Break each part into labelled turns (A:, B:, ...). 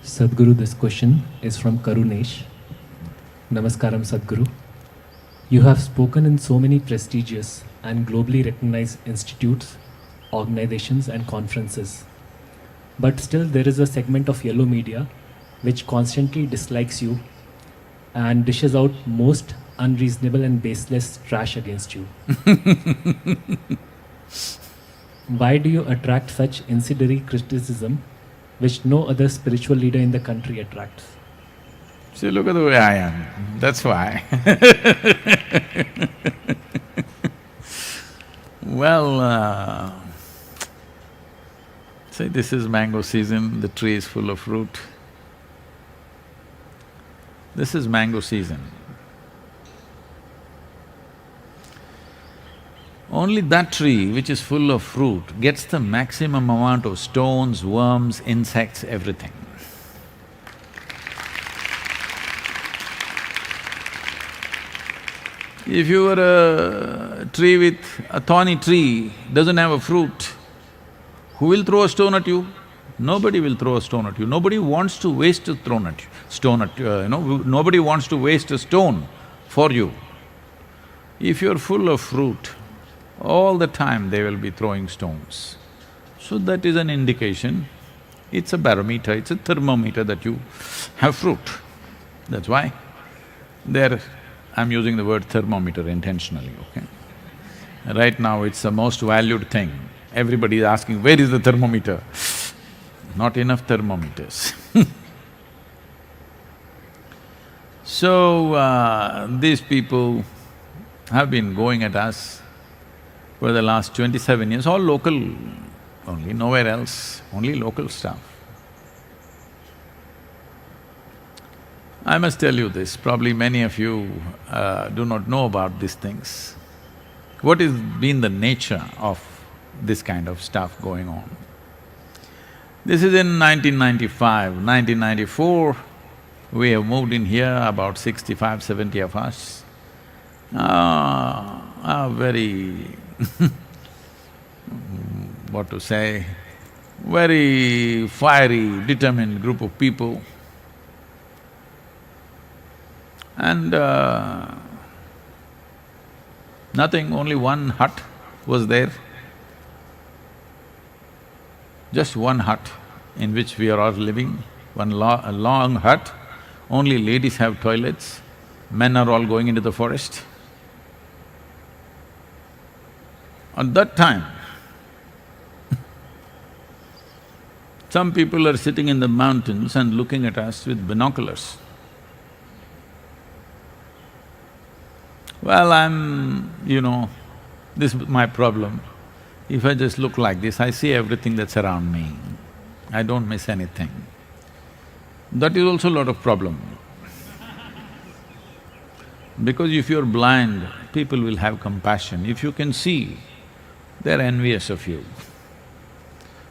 A: Sadhguru, this question is from Karunesh. Namaskaram, Sadhguru. You have spoken in so many prestigious and globally recognized institutes, organizations, and conferences. But still, there is a segment of yellow media which constantly dislikes you and dishes out most unreasonable and baseless trash against you. Why do you attract such incendiary criticism which no other spiritual leader in the country attracts?
B: See, look at the way I am, that's why. Well, see, this is mango season, the tree is full of fruit. This is mango season. Only that tree which is full of fruit gets the maximum amount of stones, worms, insects, everything. If you were a tree with a thorny tree, doesn't have a fruit, who will throw a stone at you? Nobody will throw a stone at you. Nobody wants to waste a stone at you, nobody wants to waste a stone for you. If you're full of fruit, all the time they will be throwing stones. So that is an indication, it's a barometer, it's a thermometer that you have fruit. That's why I'm using the word thermometer intentionally, okay? Right now it's the most valued thing. Everybody is asking, where is the thermometer? Not enough thermometers. So, these people have been going at us for the last 27 years, all local only, nowhere else, only local stuff. I must tell you this, probably many of you do not know about these things. What has been the nature of this kind of stuff going on? This is in 1995, 1994, we have moved in here, about 65, 70 of us. A very what to say, very fiery, determined group of people. And nothing, only one hut was there. Just one hut in which we are all living, a long hut. Only ladies have toilets, men are all going into the forest. At that time, some people are sitting in the mountains and looking at us with binoculars. Well, this is my problem. If I just look like this, I see everything that's around me. I don't miss anything. That is also a lot of problem. Because if you're blind, people will have compassion. If you can see, they're envious of you.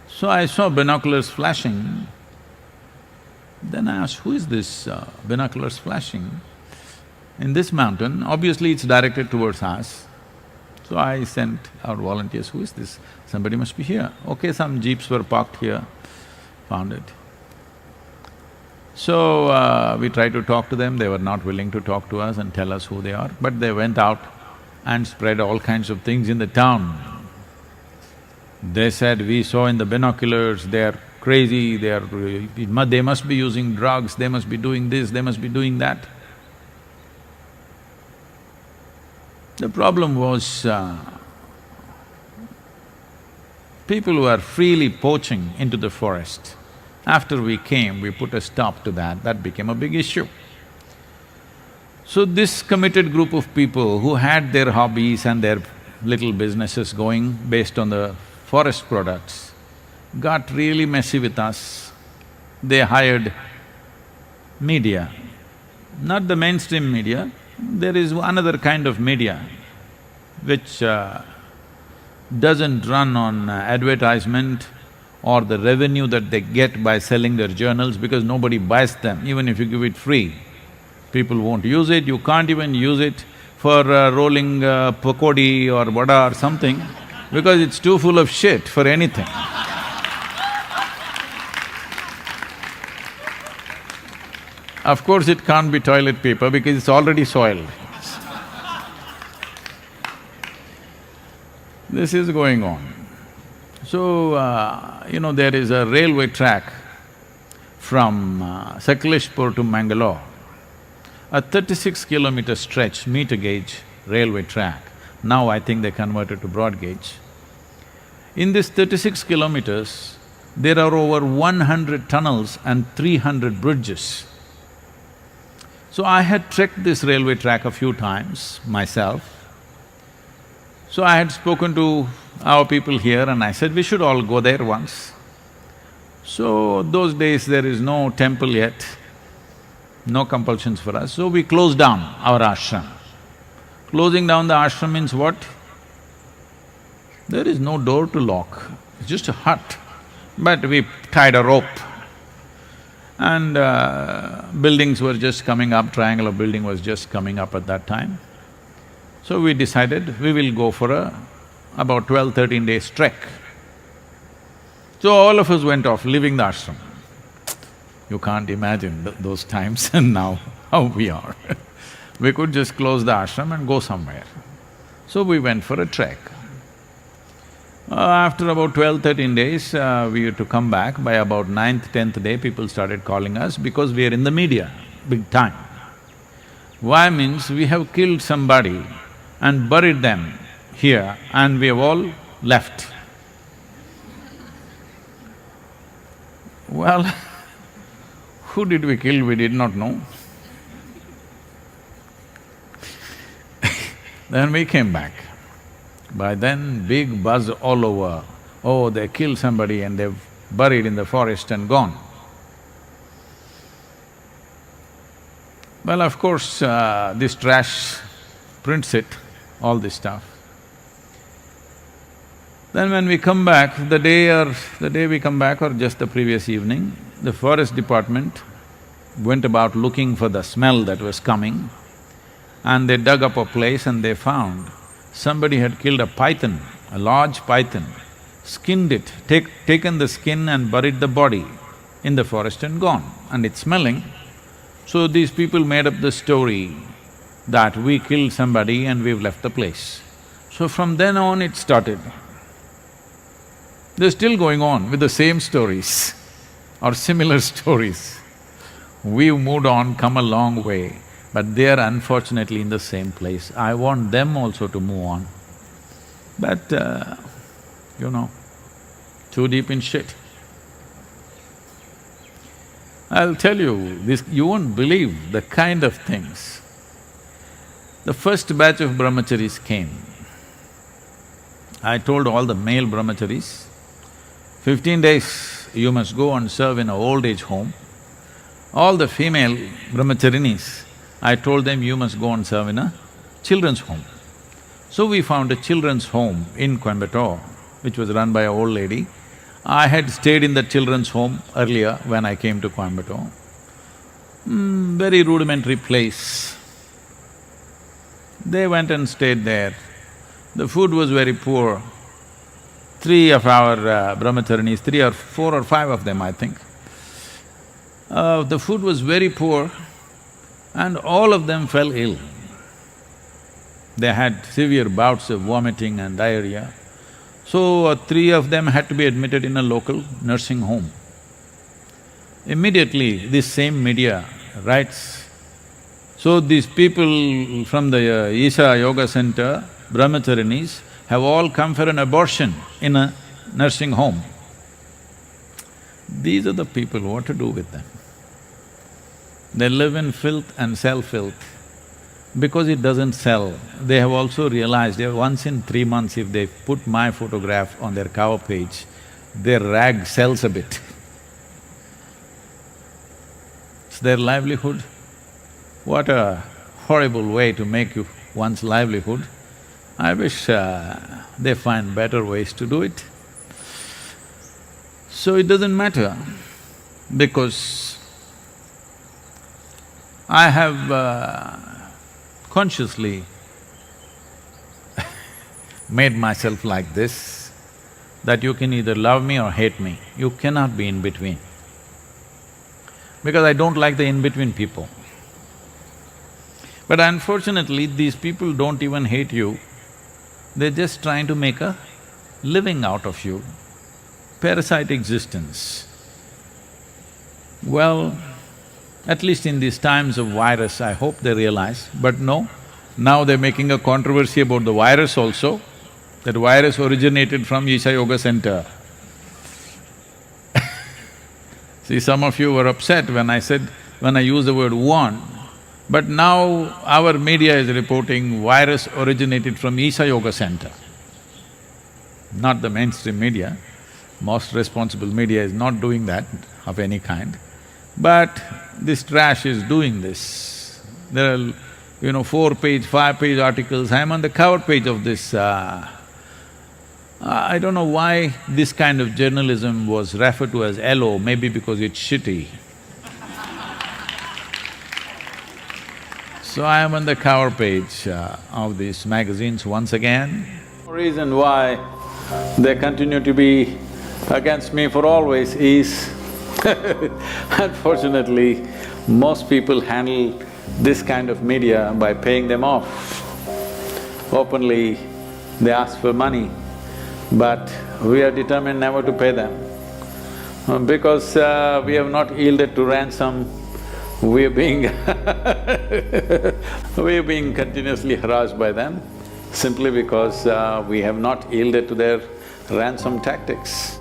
B: So I saw binoculars flashing. Then I asked, who is this binoculars flashing? In this mountain, obviously it's directed towards us. So I sent our volunteers, who is this? Somebody must be here. Okay, some jeeps were parked here, found it. So we tried to talk to them, they were not willing to talk to us and tell us who they are, but they went out and spread all kinds of things in the town. They said, we saw in the binoculars, they're crazy, they must be using drugs, they must be doing this, they must be doing that. The problem was, people were freely poaching into the forest. After we came, we put a stop to that became a big issue. So this committed group of people who had their hobbies and their little businesses going based on the forest products got really messy with us. They hired media, not the mainstream media, there is another kind of media which doesn't run on advertisement or the revenue that they get by selling their journals, because nobody buys them. Even if you give it free, people won't use it. You can't even use it for rolling pakodi or vada or something, because it's too full of shit for anything. Of course, it can't be toilet paper because it's already soiled. This is going on. So, there is a railway track from Sakaleshpur to Mangalore, a 36-kilometer stretch, meter gauge railway track. Now I think they converted to broad gauge. In this 36 kilometers, there are over 100 tunnels and 300 bridges. So I had trekked this railway track a few times myself. So I had spoken to our people here and I said, we should all go there once. So those days there is no temple yet, no compulsions for us, so we closed down our ashram. Closing down the ashram means what? There is no door to lock, it's just a hut, but we tied a rope. And buildings were just coming up, triangular building was just coming up at that time. So we decided we will go for about 12-13 days trek. So all of us went off, leaving the ashram. You can't imagine those times and now how we are. We could just close the ashram and go somewhere. So we went for a trek. After about 12-13 days, we had to come back. By about 9th, 10th day, people started calling us because we are in the media, big time. Why means we have killed somebody and buried them here and we have all left. Well, who did we kill, we did not know. Then we came back. By then, big buzz all over, oh, they killed somebody and they've buried in the forest and gone. Well, of course, this trash prints it, all this stuff. Then when we come back, the day we come back or just the previous evening, the forest department went about looking for the smell that was coming and they dug up a place and they found somebody had killed a python, a large python, skinned it, taken the skin and buried the body in the forest and gone, and it's smelling. So these people made up the story that we killed somebody and we've left the place. So from then on it started. They're still going on with the same stories or similar stories. We've moved on, come a long way, but they're unfortunately in the same place. I want them also to move on. But, too deep in shit. I'll tell you, you won't believe the kind of things. The first batch of brahmacharis came. I told all the male brahmacharis, 15 days you must go and serve in an old age home. All the female brahmacharinis, I told them you must go and serve in a children's home. So we found a children's home in Coimbatore, which was run by an old lady. I had stayed in the children's home earlier when I came to Coimbatore. Very rudimentary place. They went and stayed there. The food was very poor. Three of our brahmacharinis, 3 or 4 or 5 of them, I think. The food was very poor and all of them fell ill. They had severe bouts of vomiting and diarrhea. So, 3 of them had to be admitted in a local nursing home. Immediately, this same media writes, so these people from the ishayogacenter, brahmacharinis, have all come for an abortion in a nursing home. These are the people, what to do with them? They live in filth and sell filth. Because it doesn't sell, they have also realized once in 3 months if they put my photograph on their cover page, their rag sells a bit. It's their livelihood. What a horrible way to make one's livelihood. I wish they find better ways to do it. So it doesn't matter, because I have consciously made myself like this, that you can either love me or hate me, you cannot be in between. because I don't like the in-between people. But unfortunately, these people don't even hate you, they're just trying to make a living out of you. Parasite existence. Well, at least in these times of virus, I hope they realize, but no, now they're making a controversy about the virus also. That virus originated from ishayogacenter. See, some of you were upset when I used the word one, but now our media is reporting virus originated from ishayogacenter. Not the mainstream media. Most responsible media is not doing that of any kind. But this trash is doing this. There are, 4-page, 5-page articles. I'm on the cover page of this. I don't know why this kind of journalism was referred to as LO, maybe because it's shitty. So I am on the cover page of these magazines once again. The reason why they continue to be against me for always is unfortunately, most people handle this kind of media by paying them off. Openly, they ask for money, but we are determined never to pay them. Because we have not yielded to ransom, we are being we are being continuously harassed by them simply because we have not yielded to their ransom tactics.